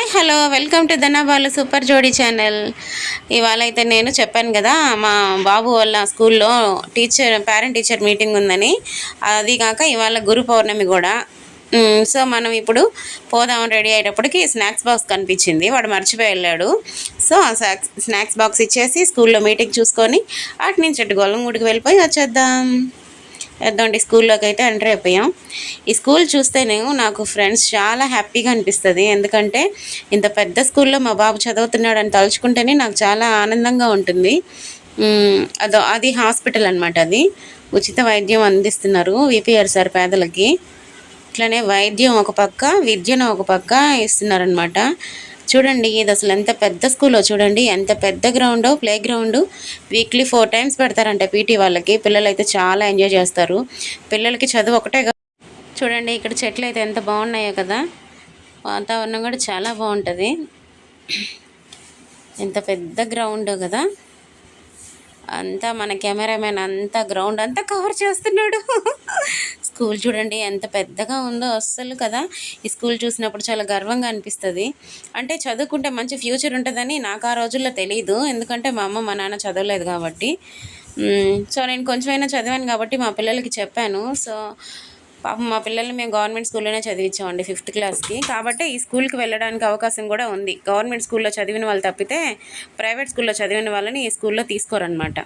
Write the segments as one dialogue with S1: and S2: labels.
S1: Hi hello welcome to Dhanabalu super Jodi channel. ఇవాళ అయితే నేను చెప్పాను కదా మా బాబు వాళ్ళ స్కూల్లో పేరెంట్ టీచర్ మీటింగ్ ఉందని. అది కాక ఇవాళ గురు పౌర్ణమి కూడా. సో మనం ఇప్పుడు పోదామని రెడీ అయ్యేటప్పటికి స్నాక్స్ బాక్స్ కనిపించింది, వాడు మర్చిపోయి వెళ్ళాడు. సో స్నాక్స్ బాక్స్ ఇచ్చేసి స్కూల్లో మీటింగ్ చూసుకొని అటు నుంచి అటు గొల్లంగూడికి వెళ్ళిపోయి వచ్చేద్దాం. ఎద్దండి స్కూల్లోకి అయితే ఎంటర్ అయిపోయాం. ఈ స్కూల్ చూస్తేనే నాకు ఫ్రెండ్స్ చాలా హ్యాపీగా అనిపిస్తుంది. ఎందుకంటే ఇంత పెద్ద స్కూల్లో మా బాబు చదువుతున్నాడని తలుచుకుంటేనే నాకు చాలా ఆనందంగా ఉంటుంది. అది హాస్పిటల్ అనమాట. అది ఉచిత వైద్యం అందిస్తున్నారు విపిఆర్ సార్ పేదలకి. ఇట్లనే వైద్యం ఒక పక్క, విద్యను ఒక పక్క ఇస్తున్నారనమాట. చూడండి ఇది అసలు ఎంత పెద్ద స్కూల్లో, చూడండి ఎంత పెద్ద ground, play ground. Weekly 4 times పెడతారంట పీటీ వాళ్ళకి. పిల్లలు అయితే చాలా ఎంజాయ్ చేస్తారు. పిల్లలకి చదువు ఒకటే. చూడండి ఇక్కడ చెట్లు అయితే ఎంత బాగున్నాయో కదా, వాతావరణం కూడా చాలా బాగుంటుంది. ఎంత పెద్ద గ్రౌండ్ కదా. అంతా మన కెమెరామెన్ అంతా గ్రౌండ్ అంతా కవర్ చేస్తున్నాడు. స్కూల్ చూడండి ఎంత పెద్దగా ఉందో అస్సలు కదా. ఈ స్కూల్ చూసినప్పుడు చాలా గర్వంగా అనిపిస్తుంది. అంటే చదువుకుంటే మంచి ఫ్యూచర్ ఉంటుందని నాకు ఆ రోజుల్లో తెలియదు, ఎందుకంటే మా అమ్మ మా నాన్న చదవలేదు కాబట్టి. సో నేను కొంచెమైనా చదివాను కాబట్టి మా పిల్లలకి చెప్పాను. సో పాపం మా పిల్లల్ని మేము గవర్నమెంట్ స్కూల్లోనే చదివించామండి 5th క్లాస్కి. కాబట్టి ఈ స్కూల్కి వెళ్ళడానికి అవకాశం కూడా ఉంది. గవర్నమెంట్ స్కూల్లో చదివిన వాళ్ళు తప్పితే ప్రైవేట్ స్కూల్లో చదివిన వాళ్ళని ఈ స్కూల్లో తీసుకోరనమాట.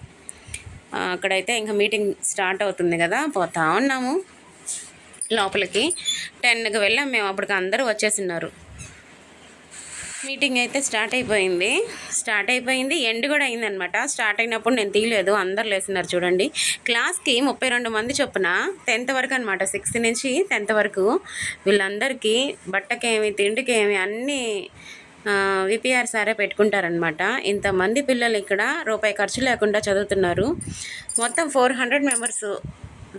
S1: అక్కడైతే ఇంకా మీటింగ్ స్టార్ట్ అవుతుంది కదా, పోతా ఉన్నాము లోపలికి. 10కి వెళ్ళాం మేము, అప్పటికి అందరూ వచ్చేసిన్నారు. మీటింగ్ అయితే స్టార్ట్ అయిపోయింది. ఎండ్ కూడా అయిందనమాట. స్టార్ట్ అయినప్పుడు నేను తీయలేదు, అందరు లేస్తున్నారు చూడండి. క్లాస్కి 32 మంది చొప్పున 10th వరకు అనమాట. 6th నుంచి 10th వరకు వీళ్ళందరికీ బట్టకేమి తిండికేమి అన్నీ విపిఆర్ సారే పెట్టుకుంటారనమాట. ఇంతమంది పిల్లలు ఇక్కడ రూపాయి ఖర్చు లేకుండా చదువుతున్నారు. మొత్తం 400 మెంబర్స్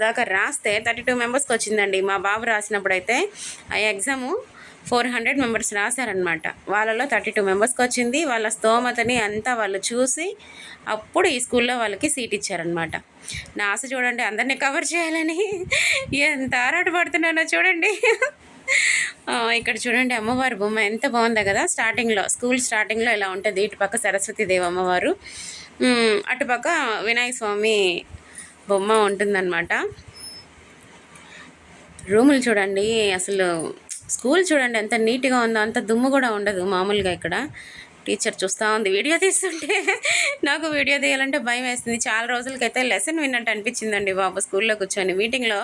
S1: దాకా రాస్తే 32 మెంబర్స్కి వచ్చిందండి. మా బాబు రాసినప్పుడు అయితే ఆ ఎగ్జాము 400 మెంబర్స్ రాశారనమాట. వాళ్ళలో 32 మెంబర్స్కి వచ్చింది. వాళ్ళ స్తోమతని అంతా వాళ్ళు చూసి అప్పుడు ఈ స్కూల్లో వాళ్ళకి సీట్ ఇచ్చారనమాట. నా ఆశ చూడండి, అందరినీ కవర్ చేయాలని ఎంత ఆరాటపడుతున్నానో చూడండి. ఇక్కడ చూడండి అమ్మవారి బొమ్మ ఎంత బాగుందో కదా. స్కూల్ స్టార్టింగ్లో ఇలా ఉంటుంది. ఇటుపక్క సరస్వతీదేవి అమ్మవారు, అటుపక్క వినాయక స్వామి బొమ్మ ఉంటుందన్నమాట. రూములు చూడండి, అసలు స్కూల్ చూడండి ఎంత నీట్గా ఉందో. అంత దుమ్ము కూడా ఉండదు మామూలుగా. ఇక్కడ టీచర్ చూస్తూ ఉంది వీడియో తీస్తుంటే. నాకు వీడియో తీయాలంటే భయం వేస్తుంది. చాలా రోజులకైతే లెసన్ విన్నట్టు అనిపించిందండి బాబు స్కూల్లో కూర్చొని. మీటింగ్లో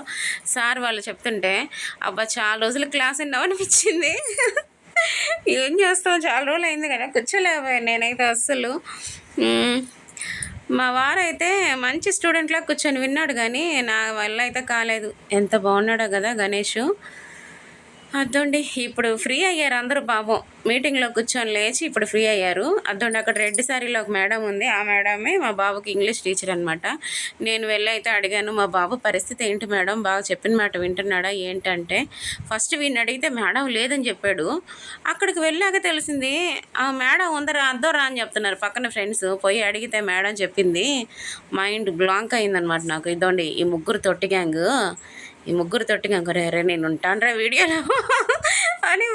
S1: సార్ వాళ్ళు చెప్తుంటే అబ్బా చాలా రోజులు క్లాస్ విన్నాం అనిపించింది. ఏం చేస్తాం, చాలా రోజులు అయింది కదా, కూర్చోలేకపోయాను నేనైతే అస్సలు. మా వారైతే మంచి స్టూడెంట్లా కూర్చొని విన్నాడు, కానీ నా వల్ల అయితే కాలేదు. ఎంత బాగున్నాడో కదా గణేష్. అదండి ఇప్పుడు ఫ్రీ అయ్యారు అందరూ. పాపం మీటింగ్లో కూర్చొని లేచి ఇప్పుడు ఫ్రీ అయ్యారు. అదండి అక్కడ రెడ్ శారీలో ఒక మేడం ఉంది. ఆ మేడమే మా బాబుకి ఇంగ్లీష్ టీచర్ అనమాట. నేను వెళ్ళి అయితే అడిగాను, మా బాబు పరిస్థితి ఏంటి మేడం, బాగా చెప్పిన మాట వింటున్నాడా ఏంటంటే, ఫస్ట్ వీడిని అడిగితే మేడం లేదని చెప్పాడు. అక్కడికి వెళ్ళాక తెలిసింది ఆ మేడం ఉందరా అద్దోరా అని చెప్తున్నారు పక్కన ఫ్రెండ్స్. పోయి అడిగితే మేడం చెప్పింది. మైండ్ బ్లాంక్ అయిందనమాట నాకు. ఇదండి ఈ ముగ్గురు తొట్టి రే నేను ఉంటానురా వీడియోలో అని.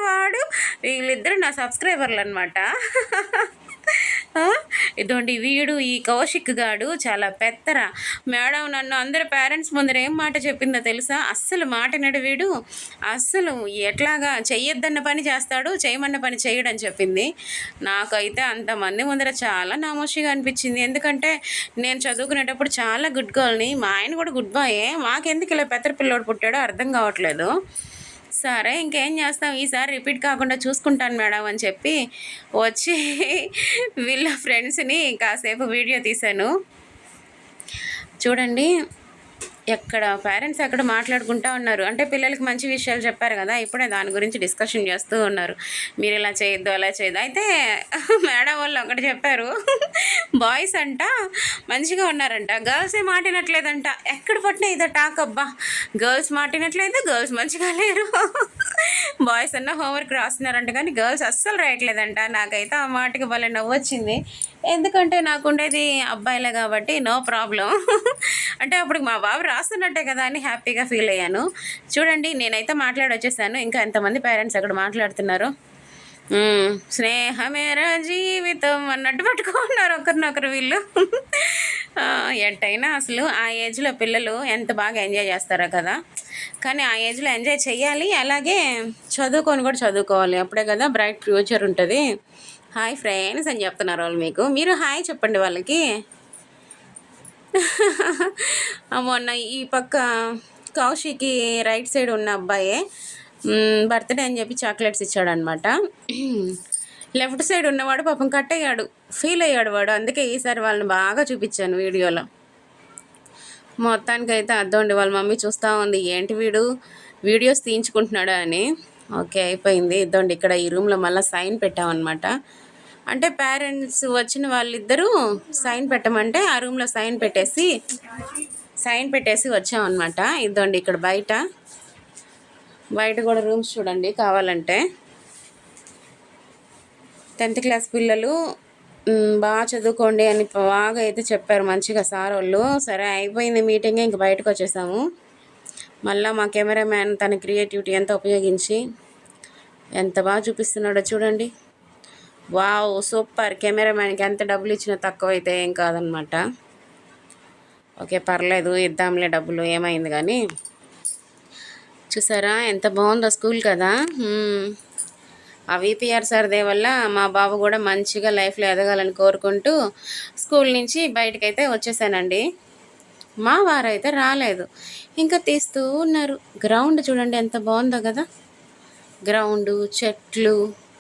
S1: వీళ్ళిద్దరు నా సబ్స్క్రైబర్లు అనమాట. ఇదండి వీడు ఈ కౌశిక్ గాడు చాలా పెత్తరా. మేడం నన్ను అందరు పేరెంట్స్ ముందర ఏం మాట చెప్పిందో తెలుసా, అస్సలు మాటినడు వీడు, అస్సలు ఎట్లాగా చెయ్యొద్దన్న పని చేస్తాడు, చేయమన్న పని చేయడని చెప్పింది. నాకైతే అంతమంది ముందర చాలా నామోషిగా అనిపించింది. ఎందుకంటే నేను చదువుకునేటప్పుడు చాలా గుడ్ గర్ల్ని, మా ఆయన కూడా గుడ్ బాయే. మాకెందుకు ఇలా పెత్తర పిల్లోడు పుట్టాడో అర్థం కావట్లేదు. సరే ఇంకేం చేస్తాం, ఈసారి రిపీట్ కాకుండా చూసుకుంటాను మేడం అని చెప్పి వచ్చి వీళ్ళ ఫ్రెండ్స్ని కాసేపు వీడియో తీశాను. చూడండి ఎక్కడ పేరెంట్స్ అక్కడ మాట్లాడుకుంటూ ఉన్నారు. అంటే పిల్లలకి మంచి విషయాలు చెప్పారు కదా, ఇప్పుడే దాని గురించి డిస్కషన్ చేస్తూ ఉన్నారు. మీరు ఇలా చేయొద్దు అలా చేయొద్దు. అయితే మేడం వాళ్ళు ఒకటి చెప్పారు, బాయ్స్ అంట మంచిగా ఉన్నారంట, గర్ల్సే మాటినట్లేదంట. ఎక్కడ పట్టినా ఇదో టాక్. అబ్బా గర్ల్స్ మాటినట్లేదు, గర్ల్స్ మంచిగా లేరు. బాయ్స్ అన్న హోంవర్క్ రాస్తున్నారంట కానీ గర్ల్స్ అస్సలు రాయట్లేదంట. నాకైతే ఆ మాటకి భలే నవ్వు వచ్చింది. ఎందుకంటే నాకు ఉండేది అబ్బాయిలే కాబట్టి నో ప్రాబ్లం. అంటే అప్పుడు మా బాబు రాస్తున్నట్టే కదా అని హ్యాపీగా ఫీల్ అయ్యాను. చూడండి నేనైతే మాట్లాడి వచ్చేసాను. ఇంకా ఎంతమంది పేరెంట్స్ అక్కడ మాట్లాడుతున్నారు. స్నేహమేరా జీవితం అన్నట్టు పట్టుకున్నారు ఒకరినొకరు వీళ్ళు. ఎట్టయినా అసలు ఆ ఏజ్లో పిల్లలు ఎంత బాగా ఎంజాయ్ చేస్తారో కదా. కానీ ఆ ఏజ్లో ఎంజాయ్ చేయాలి, అలాగే చదువుకొని కూడా చదువుకోవాలి. అప్పుడే కదా బ్రైట్ ఫ్యూచర్ ఉంటుంది. హాయ్ ఫ్రెండ్స్ అని చెప్తున్నారు వాళ్ళు మీకు. మీరు హాయ్ చెప్పండి వాళ్ళకి. మొన్న ఈ పక్క కౌశికి రైట్ సైడ్ ఉన్న అబ్బాయే బర్త్డే అని చెప్పి చాక్లెట్స్ ఇచ్చాడనమాట. లెఫ్ట్ సైడ్ ఉన్నవాడు పాపం కట్ అయ్యాడు, ఫీల్ అయ్యాడు వాడు. అందుకే ఈసారి వాళ్ళని బాగా చూపించాను వీడియోలో. మొత్తానికైతే అర్థండి వాళ్ళ మమ్మీ చూస్తూ ఉంది, ఏంటి వీడు వీడియోస్ తీయించుకుంటున్నాడా అని. ఓకే అయిపోయింది. ఇద్దండి ఇక్కడ ఈ రూమ్లో మళ్ళీ సైన్ పెట్టామన్నమాట. అంటే పేరెంట్స్ వచ్చిన వాళ్ళిద్దరూ సైన్ పెట్టమంటే ఆ రూమ్లో సైన్ పెట్టేసి వచ్చామన్నమాట. ఇద్దండి ఇక్కడ బయట కూడా రూమ్స్ చూడండి కావాలంటే. 10th క్లాస్ పిల్లలు బాగా చదువుకోండి అని బాగా అయితే చెప్పారు మంచిగా సార్ వాళ్ళు. సరే అయిపోయింది మీటింగ్, ఇంక బయటకు వచ్చేసాము. మళ్ళీ మా కెమెరామ్యాన్ తన క్రియేటివిటీ అంతా ఉపయోగించి ఎంత బాగా చూపిస్తున్నాడో చూడండి. Wow super. కెమెరామ్యాన్కి ఎంత డబ్బులు ఇచ్చినా తక్కువ అయితే ఏం కాదనమాట. ఓకే పర్లేదు ఇద్దాంలే డబ్బులు, ఏమైంది కానీ. చూసారా ఎంత బాగుందో స్కూల్ కదా. ఆ విపిఆర్ సార్దే వల్ల మా బాబు కూడా మంచిగా లైఫ్లో ఎదగాలని కోరుకుంటూ స్కూల్ నుంచి బయటకైతే వచ్చేసానండి. మా వారైతే రాలేదు, ఇంకా తీస్తూ ఉన్నారు. గ్రౌండ్ చూడండి ఎంత బాగుందో కదా, గ్రౌండు చెట్లు.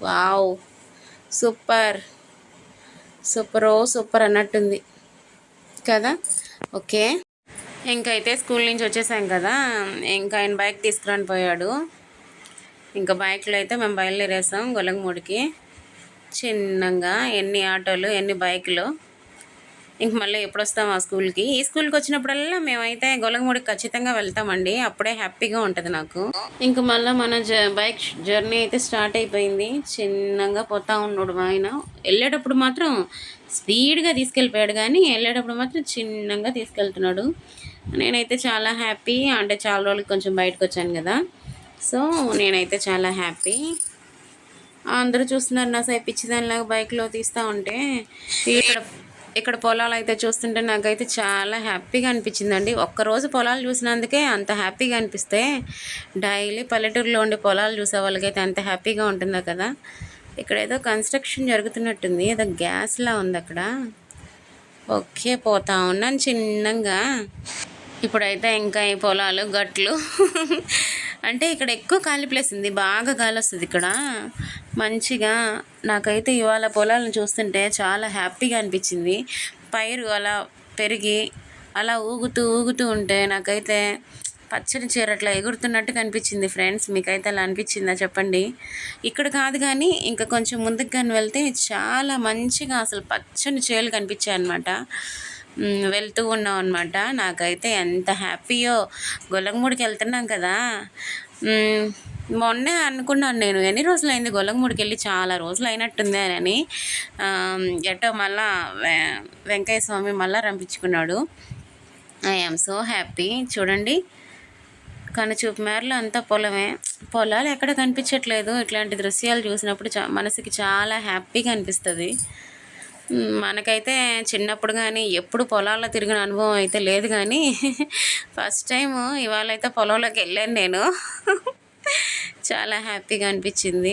S1: వావ్ సూపర్ సూపర్ అన్నట్టుంది కదా. ఓకే ఇంకైతే స్కూల్ నుంచి వచ్చేసాం కదా, ఇంకా ఆయన బైక్ తీసుకురాని పోయాడు. ఇంకా బైక్లో అయితే మేము బయలుదేరేసాం గొల్లగమూడికి. చిన్నగా ఎన్ని ఆటోలు ఎన్ని బైకులు. ఇంక మళ్ళీ ఎప్పుడు వస్తాం ఆ స్కూల్కి. ఈ స్కూల్కి వచ్చినప్పుడల్లా మేమైతే గొల్లగమూడికి ఖచ్చితంగా వెళ్తామండి, అప్పుడే హ్యాపీగా ఉంటుంది నాకు. ఇంక మళ్ళీ మన బైక్ జర్నీ అయితే స్టార్ట్ అయిపోయింది. చిన్నగా పోతా ఉన్నాడు మా ఆయన. వెళ్ళేటప్పుడు మాత్రం స్పీడ్గా తీసుకెళ్ళిపోయాడు, కానీ వెళ్ళేటప్పుడు మాత్రం చిన్నగా తీసుకెళ్తున్నాడు. నేనైతే చాలా హ్యాపీ. అంటే చాలా రోజులకి కొంచెం బయటకు వచ్చాను కదా, సో నేనైతే చాలా హ్యాపీ. అందరూ చూస్తున్నారు నా సైడ్ పిచ్చిదానిలాగా బైక్లో తీస్తూ ఉంటే. ఇక్కడ పొలాలు అయితే చూస్తుంటే నాకైతే చాలా హ్యాపీగా అనిపించిందండి. ఒక్కరోజు పొలాలు చూసినందుకే అంత హ్యాపీగా అనిపిస్తే డైలీ పల్లెటూరులో ఉండే పొలాలు చూసే వాళ్ళకైతే అంత హ్యాపీగా ఉంటుందో కదా. ఇక్కడ ఏదో కన్స్ట్రక్షన్ జరుగుతున్నట్టుంది, ఏదో గ్యాస్లా ఉంది అక్కడ. ఓకే పోతా ఉన్నాను చిన్నగా. ఇప్పుడైతే ఇంకా ఈ పొలాలు గట్లు అంటే ఇక్కడ ఎక్కువ ఖాళీ ప్లేస్ ఉంది, బాగా గాలి వస్తుంది ఇక్కడ మంచిగా. నాకైతే ఇవాళ పొలాలను చూస్తుంటే చాలా హ్యాపీగా అనిపించింది. పైరు అలా పెరిగి అలా ఊగుతూ ఉంటే నాకైతే పచ్చని చీర అట్లా ఎగురుతున్నట్టు కనిపించింది. ఫ్రెండ్స్ మీకైతే అలా అనిపించిందా చెప్పండి. ఇక్కడ కాదు కానీ ఇంకా కొంచెం ముందుకు కానీ వెళ్తే చాలా మంచిగా అసలు పచ్చని చేలు కనిపించాయి అన్నమాట. వెళ్తూ ఉన్నాం అనమాట. నాకైతే ఎంత హ్యాపీయో. గొల్లగమూడికి వెళ్తున్నాం కదా. మొన్నే అనుకున్నాను నేను, ఎన్ని రోజులు అయింది గొల్లగమూడికి వెళ్ళి, చాలా రోజులు అయినట్టుంది అని. ఎటో మళ్ళా వెంకయ్య స్వామి మళ్ళీ రంపించుకున్నాడు. I am so happy. చూడండి కనుచూపు మేరలో అంతా పొలమే, పొలాలు ఎక్కడ కనిపించట్లేదు. ఇట్లాంటి దృశ్యాలు చూసినప్పుడు మనసుకి చాలా హ్యాపీగా అనిపిస్తుంది. మనకైతే చిన్నప్పుడు కానీ ఎప్పుడు పొలాల్లో తిరిగిన అనుభవం అయితే లేదు, కానీ ఫస్ట్ టైము ఇవాళ అయితే పొలంలోకి వెళ్ళాను నేను. చాలా హ్యాపీగా అనిపించింది.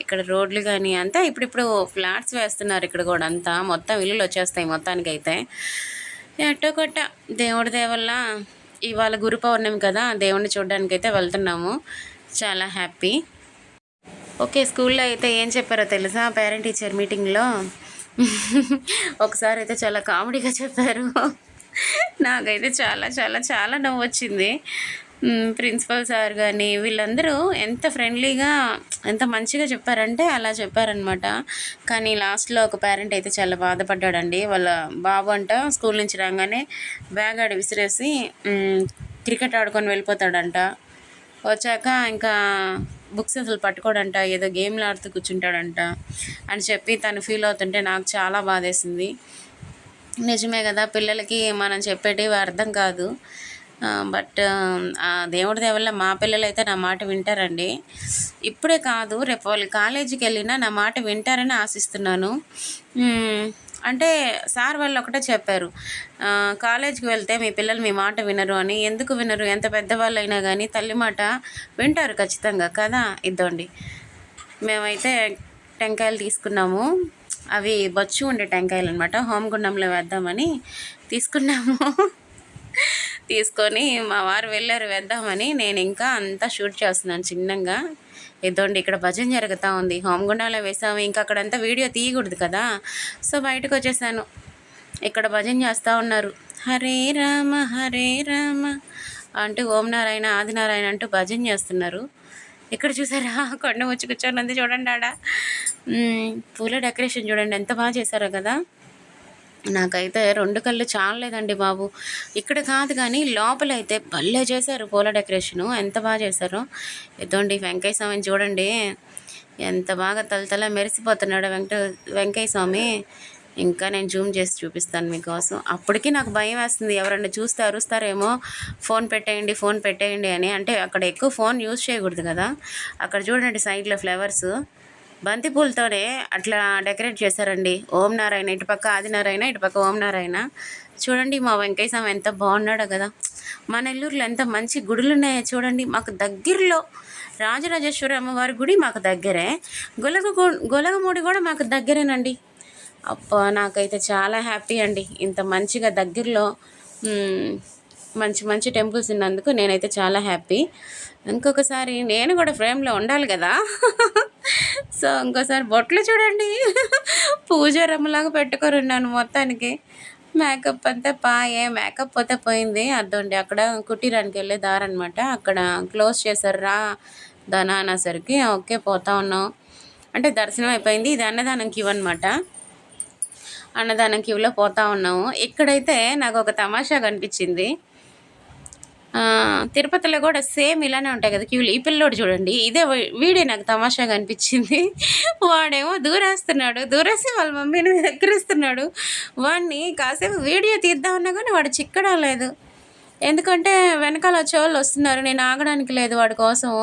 S1: ఇక్కడ రోడ్లు కానీ అంతా ఇప్పుడు ఫ్లాట్స్ వేస్తున్నారు. ఇక్కడ కూడా అంతా మొత్తం ఇల్లులు వచ్చేస్తాయి మొత్తానికైతే. ఎట్టో కొట్ట దేవుడి దేవల్ల ఇవాళ గురు పౌర్ణమి కదా, దేవుడిని చూడడానికి అయితే వెళ్తున్నాము. చాలా హ్యాపీ. ఓకే స్కూల్లో అయితే ఏం చెప్పారో తెలుసా పేరెంట్ టీచర్ మీటింగ్లో? ఒకసారి అయితే చాలా కామెడీగా చెప్పారు. నాకైతే చాలా చాలా చాలా నవ్వు వచ్చింది. ప్రిన్సిపల్ సార్ కానీ వీళ్ళందరూ ఎంత ఫ్రెండ్లీగా ఎంత మంచిగా చెప్పారంటే అలా చెప్పారనమాట. కానీ లాస్ట్లో ఒక పేరెంట్ అయితే చాలా బాధపడ్డాడండి. వాళ్ళ బాబు అంట స్కూల్ నుంచి రాగానే బ్యాగ్ ఆడి విసిరేసి క్రికెట్ ఆడుకొని వెళ్ళిపోతాడంట. వచ్చాక ఇంకా బుక్స్ అసలు పట్టుకోడంట, ఏదో గేమ్లు ఆడుతూ కూర్చుంటాడంట అని చెప్పి తను ఫీల్ అవుతుంటే నాకు చాలా బాధేసింది. నిజమే కదా, పిల్లలకి మనం చెప్పేటివి అర్థం కాదు. బట్ ఆ దేవుడి దయ వల్ల మా పిల్లలైతే నా మాట వింటారండి. ఇప్పుడే కాదు, రేపు వాళ్ళు కాలేజీకి వెళ్ళినా నా మాట వింటారని ఆశిస్తున్నాను. అంటే సార్ వాళ్ళు ఒకటే చెప్పారు, కాలేజీకి వెళ్తే మీ పిల్లలు మీ మాట వినరు అని. ఎందుకు వినరు? ఎంత పెద్దవాళ్ళు అయినా కానీ తల్లి మాట వింటారు ఖచ్చితంగా కదా. ఇద్దండి, మేమైతే టెంకాయలు తీసుకున్నాము. అవి బొచ్చు ఉండే టెంకాయలు అనమాట. హోమగుండంలో వేద్దామని తీసుకున్నాము. తీసుకొని మా వారు వెళ్ళారు వేద్దామని. నేను ఇంకా అంతా షూట్ చేస్తున్నాను చిన్నగా. ఇదండి, ఇక్కడ భజన జరుగుతూ ఉంది. హోమగుండంలో వేసాము, ఇంకా అక్కడంతా వీడియో తీయకూడదు కదా. సో బయటకు వచ్చేసాను. ఇక్కడ భజన చేస్తూ ఉన్నారు. హరే రామ హరే రామ అంటూ ఓం నారాయణ ఆదినారాయణ అంటూ భజన చేస్తున్నారు. ఇక్కడ చూసారా కొండ వచ్చి కూర్చొని ఉంది చూడండి. ఆడ పూల డెకరేషన్ చూడండి ఎంత బాగా చేశారో కదా. నాకైతే 2 కళ్ళు చాలలేదండి బాబు. ఇక్కడ కాదు కానీ లోపలైతే భలే చేశారు పూల డెకరేషను, ఎంత బాగా చేశారో. ఇదండి వెంకయ్య స్వామిని చూడండి ఎంత బాగా తలతల మెరిసిపోతున్నాడు వెంకయ్య స్వామి. ఇంకా నేను జూమ్ చేసి చూపిస్తాను మీకోసం. అప్పటికి నాకు భయం వేస్తుంది, ఎవరన్నా చూస్తే అరుస్తారేమో ఫోన్ పెట్టేయండి అని. అంటే అక్కడ ఎక్కువ ఫోన్ యూజ్ చేయకూడదు కదా. అక్కడ చూడండి సైడ్లో ఫ్లవర్స్ బంతిపూలతోనే అట్లా డెకరేట్ చేశారండి. ఓం నారాయణ ఇటుపక్క ఆదినారాయణ, ఇటుపక్క ఓం నారాయణ. చూడండి మా వెంకయ్య స్వామి ఎంత బాగున్నాడో కదా. మా నెల్లూరులో ఎంత మంచి గుడులు ఉన్నాయో చూడండి. మాకు దగ్గరలో రాజరాజేశ్వరి అమ్మవారి గుడి మాకు దగ్గరే, గొలగమూడి కూడా మాకు దగ్గరేనండి. అబ్బా నాకైతే చాలా హ్యాపీ అండి, ఇంత మంచిగా దగ్గరలో మంచి మంచి టెంపుల్స్ ఉన్నందుకు నేనైతే చాలా హ్యాపీ. ఇంకొకసారి నేను కూడా ఫ్రేమ్లో ఉండాలి కదా. సో ఇంకోసారి బొట్లు చూడండి పూజారమ్మలాగా పెట్టుకొని ఉన్నాను. మొత్తానికి మేకప్ అంతా మేకప్ పోతే పోయింది. అర్థండి, అక్కడ కుటీరానికి వెళ్ళే దారి అనమాట. అక్కడ క్లోజ్ చేశారు రా దానా అనేసరికి ఓకే పోతా ఉన్నాం. అంటే దర్శనం అయిపోయింది. ఇది అన్నదానం క్యూ అనమాట. అన్నదానం క్యూలో పోతా ఉన్నాము. ఇక్కడైతే నాకు ఒక తమాషా కనిపించింది. తిరుపతిలో కూడా సేమ్ ఇలానే ఉంటాయి కదా క్యూలు. ఈ పిల్లోడు చూడండి, ఇదే వీడే నాకు తమాషాగా అనిపించింది. వాడేమో దూరేసి వాళ్ళ మమ్మీని ఎక్కిరిస్తున్నాడు. వాడిని కాసేపు వీడియో తీద్దామన్నా కానీ వాడు చిక్కడం లేదు. ఎందుకంటే వెనకాల వచ్చేవాళ్ళు వస్తున్నారు, నేను ఆగడానికి లేదు వాడి కోసం.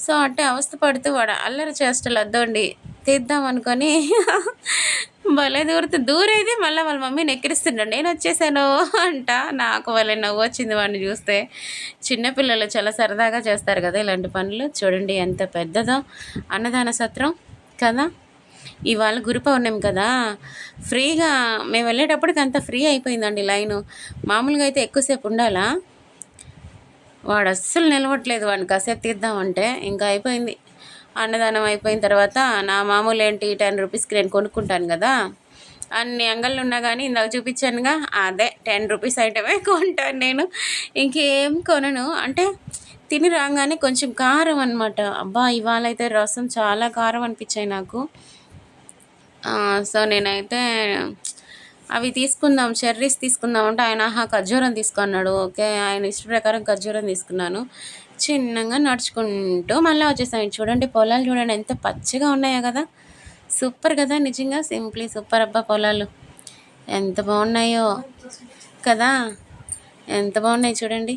S1: సో అంటే అవస్థ పడుతూ వాడు అల్లరి చేష్టలు అద్దండి తీద్దాం అనుకొని భలే దూరేది. మళ్ళీ వాళ్ళ మమ్మీని ఎక్కిరిస్తున్నాడు, నేను వచ్చేసాను అంట. నాకు వాళ్ళ నవ్వు వచ్చింది వాడిని చూస్తే. చిన్నపిల్లలు చాలా సరదాగా చేస్తారు కదా ఇలాంటి పనులు. చూడండి ఎంత పెద్దదో అన్నదాన సత్రం కదా. ఇవాళ గురు పౌర్ణమి కదా, ఫ్రీగా మేము వెళ్ళేటప్పటికి అంత ఫ్రీ అయిపోయిందండి లైను. మామూలుగా అయితే ఎక్కువసేపు ఉండాలా. వాడు అస్సలు నిలవట్లేదు, వాడిని కాసేపు తీద్దామంటే ఇంకా అయిపోయింది. అన్నదానం అయిపోయిన తర్వాత నా మామూలు ఏంటి 10 రూపీస్కి నేను కొనుక్కుంటాను కదా. అన్ని అంగళ్ళు ఉన్నా కానీ ఇందాక చూపించానుగా, అదే 10 రూపీస్ ఐటమే కొంటాను నేను, ఇంకేం కొనను. అంటే తిని రాగానే కొంచెం కారం అనమాట. అబ్బా ఇవాళ అయితే రసం చాలా కారం అనిపించాయి నాకు. సో నేనైతే అవి తీసుకుందాం, చెర్రీస్ తీసుకుందాం అంటే ఆయన ఖర్జూరం తీసుకున్నాడు. ఓకే, ఆయన ఇష్ట ప్రకారం ఖర్జూరం తీసుకున్నాను. చిన్నగా నడుచుకుంటూ మళ్ళీ వచ్చేసాను. చూడండి పొలాలు చూడండి ఎంత పచ్చగా ఉన్నాయో కదా. సూపర్ కదా, నిజంగా సింప్లీ సూపర్. అబ్బా పొలాలు ఎంత బాగున్నాయో కదా, ఎంత బాగున్నాయి చూడండి.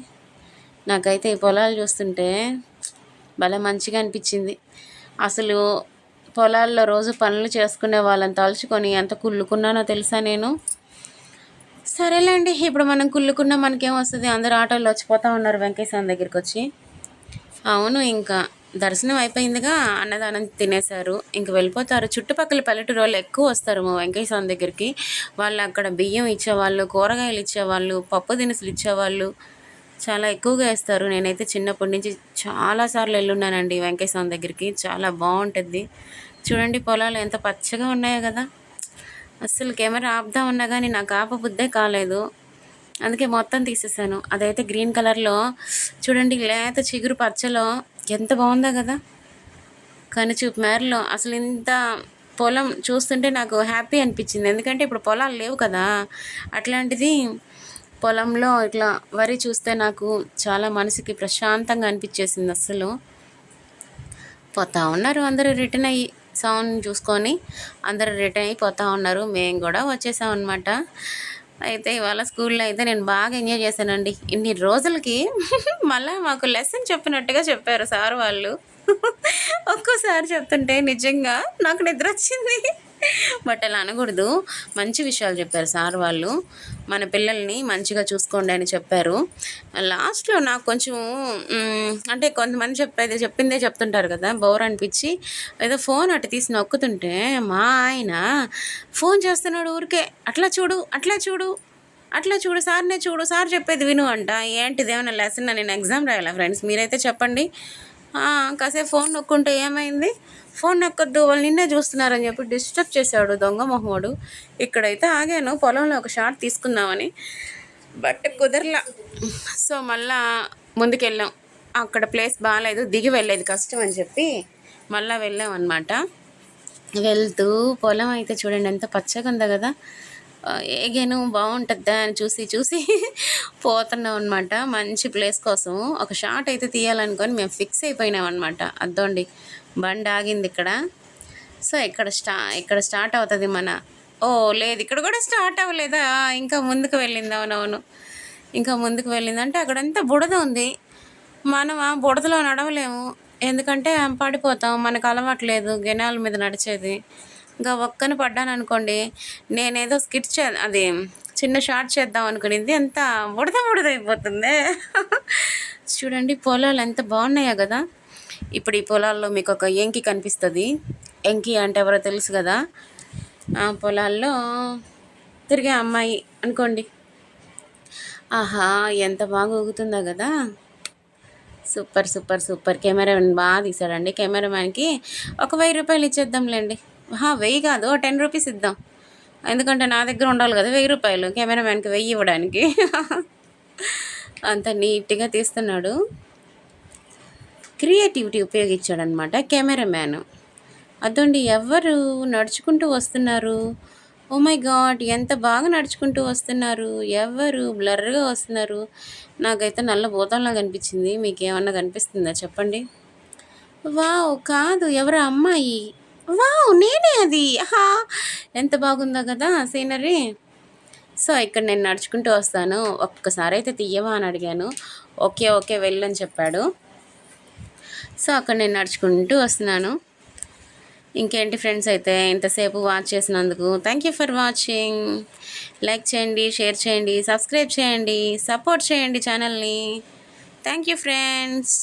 S1: నాకైతే ఈ పొలాలు చూస్తుంటే భలే మంచిగా అనిపించింది. అసలు పొలాల్లో రోజు పనులు చేసుకునే వాళ్ళని తలుచుకొని ఎంత కుళ్ళుకున్నానో తెలుసా నేను. సరేలేండి, ఇప్పుడు మనం కుళ్ళుకున్నా మనకేం వస్తుంది, అందరూ ఆటోల్లో వచ్చిపోతూ ఉన్నారు వెంకయ్య స్వామి దగ్గరికి వచ్చి. అవును, ఇంకా దర్శనం అయిపోయిందిగా, అన్నదానం తినేశారు, ఇంక వెళ్ళిపోతారు. చుట్టుపక్కల పల్లెటూరు వాళ్ళు ఎక్కువ వస్తారు మా వెంకయ్య స్వామి దగ్గరికి. వాళ్ళు అక్కడ బియ్యం ఇచ్చేవాళ్ళు, కూరగాయలు ఇచ్చేవాళ్ళు, పప్పు దినుసులు ఇచ్చేవాళ్ళు, చాలా ఎక్కువగా వేస్తారు. నేనైతే చిన్నప్పటి నుంచి చాలాసార్లు వెళ్ళున్నానండి వెంకయ్య స్వామి దగ్గరికి, చాలా బాగుంటుంది. చూడండి పొలాలు ఎంత పచ్చగా ఉన్నాయో కదా. అస్సలు కెమెరా ఆపుదాం ఉన్నా కానీ నాకు ఆపబుద్దే కాలేదు, అందుకే మొత్తం తీసేసాను. అదైతే గ్రీన్ కలర్లో చూడండి, లేత చిగురు పచ్చలో ఎంత బాగుందో కదా. కనుచూపు మేరలో అసలు ఇంత పొలం చూస్తుంటే నాకు హ్యాపీ అనిపించింది. ఎందుకంటే ఇప్పుడు పొలాలు లేవు కదా, అట్లాంటిది పొలంలో ఇట్లా వరి చూస్తే నాకు చాలా మనసుకి ప్రశాంతంగా అనిపించేసింది. అస్సలు పోతా ఉన్నారు అందరూ రిటర్న్ అయ్యి, సౌండ్ చూసుకొని అందరూ రిటర్న్ అయిపోతూ ఉన్నారు. మేము కూడా వచ్చేసాం అనమాట. అయితే ఇవాళ స్కూల్లో అయితే నేను బాగా ఎంజాయ్ చేశానండి. ఇన్ని రోజులకి మళ్ళా మాకు లెసన్ చెప్పినట్టుగా చెప్పారు సార్ వాళ్ళు. ఒక్కోసారి చెప్తుంటే నిజంగా నాకు నిద్రొచ్చింది. బట్ అలా అనకూడదు. మంచి విషయాలు చెప్పారు సార్ వాళ్ళు. మన పిల్లల్ని మంచిగా చూసుకోండి అని చెప్పారు. లాస్ట్‌లో నాకు కొంచెం అంటే కొంతమంది చెప్పిందే చెప్తుంటారు కదా! బోర్ అనిపిచ్చి ఏదో ఫోన్ అటు తీసి నొక్కుతుంటే మా ఆయన ఫోన్ చేస్తున్నాడు ఊరికే. "అట్లా చూడు, అట్లా చూడు, అట్లా చూడు, సార్‌నే చూడు, సార్ చెప్పేది విను" అంట. ఏంటిది ఏమన్నా లెసనా? నేను ఎగ్జామ్ రాయాలా ఫ్రెండ్స్? మీరైతే చెప్పండి. కాసేపు ఫోన్ నొక్కుంటే ఏమైంది? ఫోన్ నొక్కొద్దు, వాళ్ళు నిన్నే చూస్తున్నారని చెప్పి డిస్టర్బ్ చేశాడు దొంగ మొహోడు. ఇక్కడైతే ఆగాను పొలంలో ఒక షాట్ తీసుకుందామని, బట్ కుదరలా. సో మళ్ళా ముందుకెళ్ళాం. అక్కడ ప్లేస్ బాగాలేదు, దిగి వెళ్ళేది కష్టం అని చెప్పి మళ్ళీ వెళ్ళాం అనమాట. వెళ్తూ పొలం అయితే చూడండి ఎంత పచ్చగా ఉందో కదా. ఏగేను బాగుంటుందా అని చూసి చూసి పోతున్నాం అనమాట. మంచి ప్లేస్ కోసం ఒక షాట్ అయితే తీయాలనుకొని మేము ఫిక్స్ అయిపోయినాం అనమాట. అద్దోండి బండి ఆగింది ఇక్కడ. సో ఇక్కడ స్టార్ట్ అవుతుంది మన లేదు ఇక్కడ కూడా స్టార్ట్ అవ్వలేదా, ఇంకా ముందుకు వెళ్ళింది. అవునవును, ఇంకా ముందుకు వెళ్ళిందంటే అక్కడంతా బుడద ఉంది. మనం ఆ బుడదలో నడవలేము, ఎందుకంటే పడిపోతాం, మనకు అలవాట్లేదు గెనాల మీద నడిచేది. ఇంకా ఒక్కని పడ్డాను అనుకోండి, నేనేదో అది చిన్న షార్ట్ చేద్దాం అనుకునేది అంత బుడద అయిపోతుంది. చూడండి పొలాలు ఎంత బాగున్నాయో కదా. ఇప్పుడు ఈ పొలాల్లో మీకు ఒక ఎంకి కనిపిస్తుంది. ఎంకి అంటే ఎవరో తెలుసు కదా. ఆ పొలాల్లో తిరిగే అమ్మాయి అనుకోండి. ఆహా ఎంత బాగా ఊగుతుందో కదా. Super super super. కెమెరామెన్ బాగా తీసాడండి. కెమెరామ్యాన్కి ఒక 1000 రూపాయలు ఇచ్చేద్దాంలేండి. 1000 కాదు, 10 రూపీస్ ఇద్దాం, ఎందుకంటే నా దగ్గర ఉండాలి కదా 1000 రూపాయలు, కెమెరామ్యాన్కి 1000 ఇవ్వడానికి. అంత నీట్గా తీస్తున్నాడు. క్రియేటివిటీ ఉపయోగించాడనమాట కెమెరామ్యాన్. అదండి ఎవరు నడుచుకుంటూ వస్తున్నారు. ఓ మై గాడ్ ఎంత బాగా నడుచుకుంటూ వస్తున్నారు. ఎవరు బ్లర్గా వస్తున్నారు. నాకైతే నల్ల భూతంలాగా కనిపించింది. మీకు ఏమన్నా కనిపిస్తుందా చెప్పండి. వావ్ కాదు, ఎవరు అమ్మాయి. వావ్ నేనే అది. ఎంత బాగుందో కదా సీనరీ. సో ఇక్కడ నేను నడుచుకుంటూ వస్తాను, ఒక్కసారి అయితే తీయవా అని అడిగాను. ఓకే ఓకే వెళ్ళని చెప్పాడు. సో అక్కడ నేను నడుచుకుంటూ వస్తున్నాను. ఇంకేంటి ఫ్రెండ్స్, అయితే ఇంతసేపు వాచ్ చేసినందుకు thank you for watching. Like చేయండి, షేర్ చేయండి, సబ్స్క్రైబ్ చేయండి, సపోర్ట్ చేయండి ఛానల్ని. Thank you friends.